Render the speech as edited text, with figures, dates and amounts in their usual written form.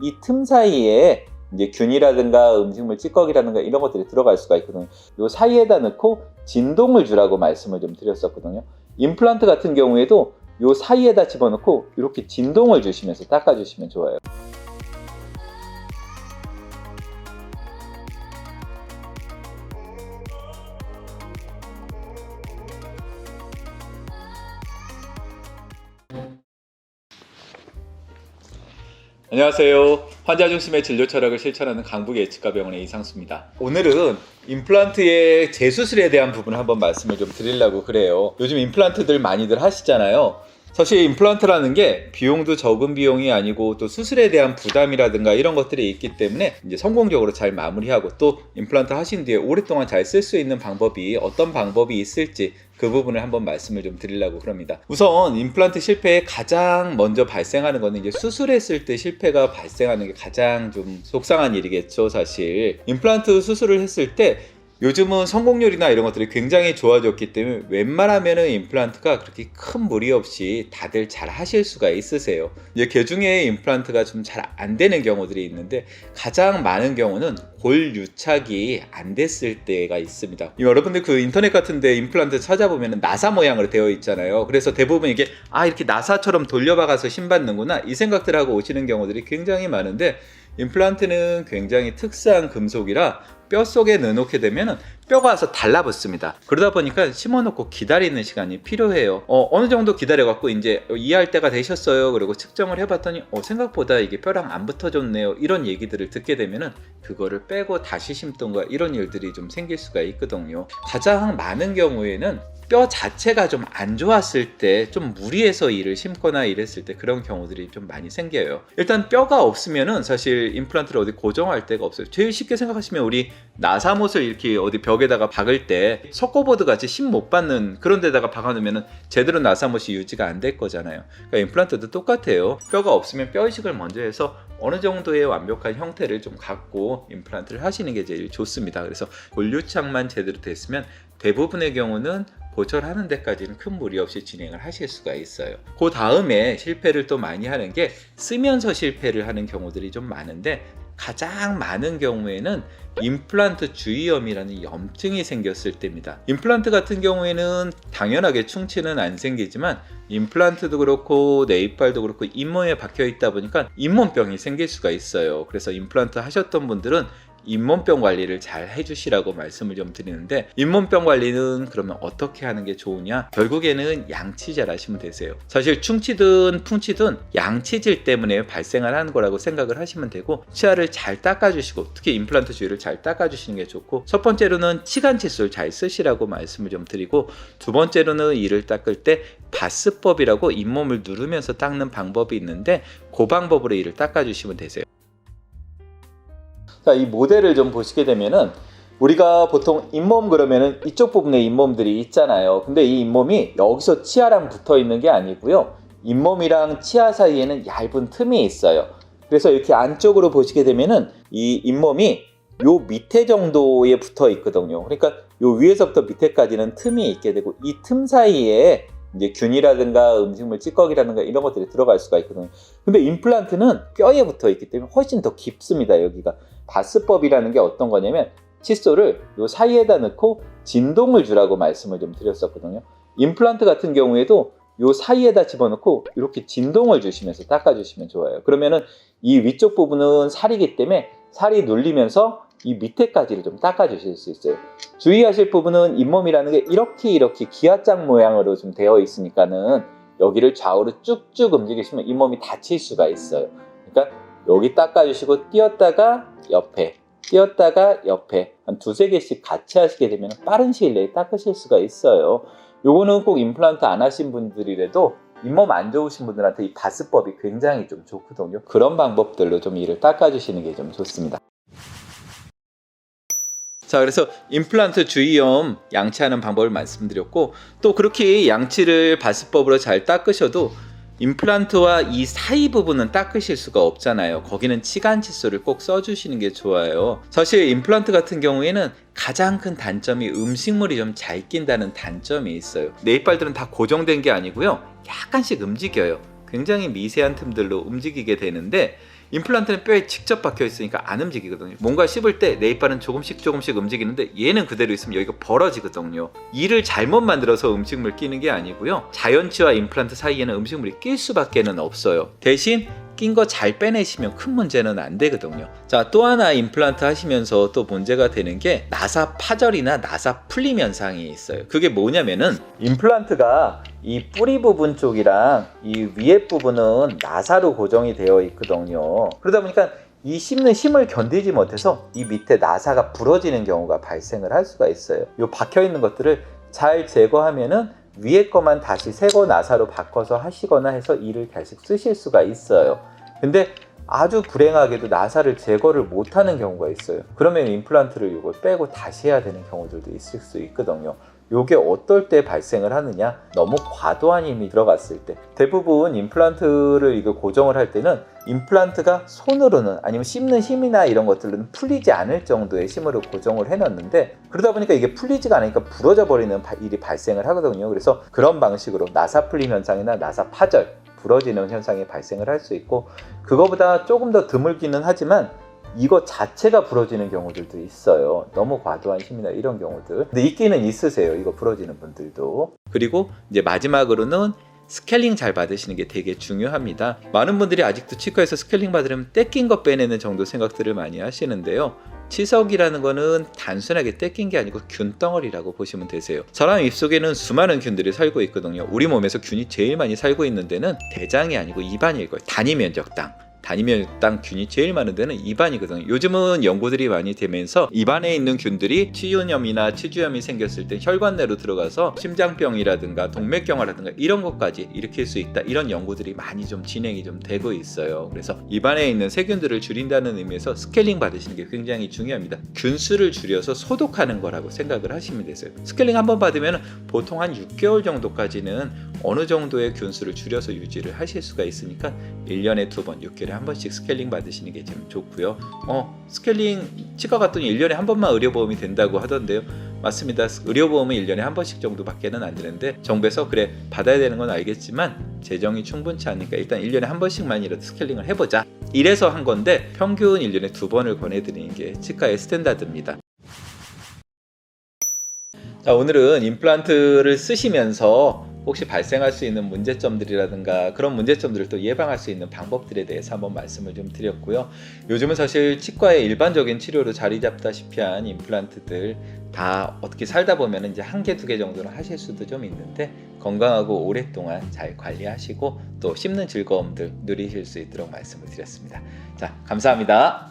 이 틈 사이에 이제 균이라든가 음식물 찌꺼기라든가 이런 것들이 들어갈 수가 있거든요. 요 사이에다 넣고 진동을 주라고 말씀을 좀 드렸었거든요. 임플란트 같은 경우에도 요 사이에다 집어넣고 이렇게 진동을 주시면서 닦아주시면 좋아요. 안녕하세요. 환자 중심의 진료 철학을 실천하는 강북예치과병원의 이상수입니다. 오늘은 임플란트의 재수술에 대한 부분을 한번 말씀을 좀 드리려고 그래요. 요즘 임플란트들 많이들 하시잖아요. 사실 임플란트라는 게 비용도 적은 비용이 아니고 또 수술에 대한 부담이라든가 이런 것들이 있기 때문에 이제 성공적으로 잘 마무리하고 또 임플란트 하신 뒤에 오랫동안 잘 쓸 수 있는 방법이 어떤 방법이 있을지 그 부분을 한번 말씀을 좀 드리려고 그럽니다. 우선 임플란트 실패에 가장 먼저 발생하는 거는 이제 수술했을 때 실패가 발생하는 게 가장 좀 속상한 일이겠죠. 사실 임플란트 수술을 했을 때 요즘은 성공률이나 이런 것들이 굉장히 좋아졌기 때문에 웬만하면은 임플란트가 그렇게 큰 무리 없이 다들 잘 하실 수가 있으세요. 이제 그 중에 임플란트가 좀 잘 안 되는 경우들이 있는데 가장 많은 경우는 골 유착이 안 됐을 때가 있습니다. 여러분들 그 인터넷 같은 데 임플란트 찾아보면 나사 모양으로 되어 있잖아요. 그래서 대부분 이게 이렇게 나사처럼 돌려박아서 신받는구나 이 생각들 하고 오시는 경우들이 굉장히 많은데 임플란트는 굉장히 특수한 금속이라 뼛속에 넣어놓게 되면 뼈가 와서 달라붙습니다. 그러다 보니까 심어놓고 기다리는 시간이 필요해요. 어느 정도 기다려갖고 이제 이해할 때가 되셨어요. 그리고 측정을 해봤더니 생각보다 이게 뼈랑 안 붙어졌네요. 이런 얘기들을 듣게 되면은 그거를 빼고 다시 심던가 이런 일들이 좀 생길 수가 있거든요. 가장 많은 경우에는 뼈 자체가 좀 안 좋았을 때 좀 무리해서 이를 심거나 이랬을 때 그런 경우들이 좀 많이 생겨요. 일단 뼈가 없으면은 사실 임플란트를 어디 고정할 데가 없어요. 제일 쉽게 생각하시면 우리 나사못을 이렇게 어디 벽에다가 박을 때 석고보드 같이 심 못 받는 그런 데다가 박아놓으면은 제대로 나사못이 유지가 안 될 거잖아요. 그러니까 임플란트도 똑같아요. 뼈가 없으면 뼈 이식을 먼저 해서 어느 정도의 완벽한 형태를 좀 갖고 임플란트를 하시는 게 제일 좋습니다. 그래서 골유착만 제대로 됐으면 대부분의 경우는 고철하는 데까지는 큰 무리 없이 진행을 하실 수가 있어요. 그 다음에 실패를 또 많이 하는 게 쓰면서 실패를 하는 경우들이 좀 많은데 가장 많은 경우에는 임플란트 주위염이라는 염증이 생겼을 때입니다. 임플란트 같은 경우에는 당연하게 충치는 안 생기지만 임플란트도 그렇고 내 이빨도 그렇고 잇몸에 박혀 있다 보니까 잇몸병이 생길 수가 있어요. 그래서 임플란트 하셨던 분들은 잇몸병 관리를 잘 해주시라고 말씀을 좀 드리는데 잇몸병 관리는 그러면 어떻게 하는 게 좋으냐? 결국에는 양치질 하시면 되세요. 사실 충치든 풍치든 양치질 때문에 발생을 하는 거라고 생각을 하시면 되고 치아를 잘 닦아주시고 특히 임플란트 주위를 잘 닦아주시는 게 좋고 첫 번째로는 치간 칫솔 잘 쓰시라고 말씀을 좀 드리고 두 번째로는 이를 닦을 때 바스법이라고 잇몸을 누르면서 닦는 방법이 있는데 그 방법으로 이를 닦아주시면 되세요. 자, 이 모델을 좀 보시게 되면은 우리가 보통 잇몸 그러면은 이쪽 부분에 잇몸들이 있잖아요. 근데 이 잇몸이 여기서 치아랑 붙어 있는 게 아니고요. 잇몸이랑 치아 사이에는 얇은 틈이 있어요. 그래서 이렇게 안쪽으로 보시게 되면은 이 잇몸이 요 밑에 정도에 붙어 있거든요. 그러니까 요 위에서부터 밑에까지는 틈이 있게 되고 이 틈 사이에 이제 균이라든가 음식물 찌꺼기라든가 이런 것들이 들어갈 수가 있거든요. 근데 임플란트는 뼈에 붙어 있기 때문에 훨씬 더 깊습니다. 여기가 바스법이라는 게 어떤 거냐면 칫솔을 요 사이에다 넣고 진동을 주라고 말씀을 좀 드렸었거든요. 임플란트 같은 경우에도 요 사이에다 집어넣고 이렇게 진동을 주시면서 닦아주시면 좋아요. 그러면은 이 위쪽 부분은 살이기 때문에 살이 눌리면서 이 밑에까지를 좀 닦아주실 수 있어요. 주의하실 부분은 잇몸이라는 게 이렇게 기아장 모양으로 좀 되어 있으니까는 여기를 좌우로 쭉쭉 움직이시면 잇몸이 다칠 수가 있어요. 그러니까 여기 닦아주시고 띄었다가 옆에 한 두세 개씩 같이 하시게 되면 빠른 시일 내에 닦으실 수가 있어요. 요거는 꼭 임플란트 안 하신 분들이라도 잇몸 안 좋으신 분들한테 이 바스법이 굉장히 좀 좋거든요. 그런 방법들로 좀 이를 닦아주시는 게 좀 좋습니다. 자, 그래서 임플란트 주위염 양치하는 방법을 말씀드렸고 또 그렇게 양치를 바스법으로 잘 닦으셔도 임플란트와 이 사이 부분은 닦으실 수가 없잖아요. 거기는 치간 칫솔을 꼭 써주시는 게 좋아요. 사실 임플란트 같은 경우에는 가장 큰 단점이 음식물이 좀 잘 낀다는 단점이 있어요. 내 이빨들은 다 고정된 게 아니고요. 약간씩 움직여요. 굉장히 미세한 틈들로 움직이게 되는데 임플란트는 뼈에 직접 박혀 있으니까 안 움직이거든요. 뭔가 씹을 때 내 이빨은 조금씩 움직이는데 얘는 그대로 있으면 여기가 벌어지거든요. 이를 잘못 만들어서 음식물 끼는 게 아니고요. 자연치와 임플란트 사이에는 음식물이 낄 수밖에는 없어요. 대신 낀 거 잘 빼내시면 큰 문제는 안 되거든요. 자, 또 하나 임플란트 하시면서 또 문제가 되는 게 나사 파절이나 나사 풀림 현상이 있어요. 그게 뭐냐면은 임플란트가 이 뿌리 부분 쪽이랑 이 위에 부분은 나사로 고정이 되어 있거든요. 그러다 보니까 이 씹는 힘을 견디지 못해서 이 밑에 나사가 부러지는 경우가 발생을 할 수가 있어요. 이 박혀 있는 것들을 잘 제거하면은 위에 거만 다시 새거 나사로 바꿔서 하시거나 해서 이를 계속 쓰실 수가 있어요. 근데 아주 불행하게도 나사를 제거를 못하는 경우가 있어요. 그러면 임플란트를 이걸 빼고 다시 해야 되는 경우들도 있을 수 있거든요. 요게 어떨 때 발생을 하느냐, 너무 과도한 힘이 들어갔을 때. 대부분 임플란트를 이거 고정을 할 때는 임플란트가 손으로는 아니면 씹는 힘이나 이런 것들은 풀리지 않을 정도의 힘으로 고정을 해놨는데, 그러다 보니까 이게 풀리지가 않으니까 부러져 버리는 일이 발생을 하거든요. 그래서 그런 방식으로 나사 풀림 현상이나 나사 파절, 부러지는 현상이 발생을 할 수 있고, 그거보다 조금 더 드물기는 하지만 이거 자체가 부러지는 경우들도 있어요. 너무 과도한 힘이나 이런 경우들. 근데 있기는 있으세요. 이거 부러지는 분들도. 그리고 이제 마지막으로는 스케일링 잘 받으시는 게 되게 중요합니다. 많은 분들이 아직도 치과에서 스케일링 받으려면 떼낀 거 빼내는 정도 생각들을 많이 하시는데요. 치석이라는 거는 단순하게 떼낀 게 아니고 균덩어리라고 보시면 되세요. 사람 입속에는 수많은 균들이 살고 있거든요. 우리 몸에서 균이 제일 많이 살고 있는 데는 대장이 아니고 입안일 거예요. 단위 면적당 균이 제일 많은 데는 입안이거든요. 요즘은 연구들이 많이 되면서 입안에 있는 균들이 치유염이나 치주염이 생겼을 때 혈관 내로 들어가서 심장병이라든가 동맥경화라든가 이런 것까지 일으킬 수 있다, 이런 연구들이 많이 좀 진행이 좀 되고 있어요. 그래서 입안에 있는 세균들을 줄인다는 의미에서 스케일링 받으시는 게 굉장히 중요합니다. 균수를 줄여서 소독하는 거라고 생각을 하시면 되세요. 스케일링 한번 받으면 보통 한 6개월 정도까지는 어느 정도의 균수를 줄여서 유지를 하실 수가 있으니까 1년에 2번, 6개월에 한 번씩 스케일링 받으시는 게 좀 좋고요. 스케일링 치과 갔더니 1년에 한 번만 의료보험이 된다고 하던데요. 맞습니다. 의료보험은 1년에 한 번씩 정도밖에는 안 되는데, 정부에서 그래 받아야 되는 건 알겠지만 재정이 충분치 않으니까 일단 1년에 한 번씩만이라도 스케일링을 해보자, 이래서 한 건데, 평균 1년에 2번을 권해드리는 게 치과의 스탠다드입니다. 자, 오늘은 임플란트를 쓰시면서 혹시 발생할 수 있는 문제점들이라든가 그런 문제점들을 또 예방할 수 있는 방법들에 대해서 한번 말씀을 좀 드렸고요. 요즘은 사실 치과의 일반적인 치료로 자리 잡다시피 한 임플란트들 다 어떻게 살다 보면 이제 1개, 2개 정도는 하실 수도 좀 있는데, 건강하고 오랫동안 잘 관리하시고 또 씹는 즐거움들 누리실 수 있도록 말씀을 드렸습니다. 자, 감사합니다.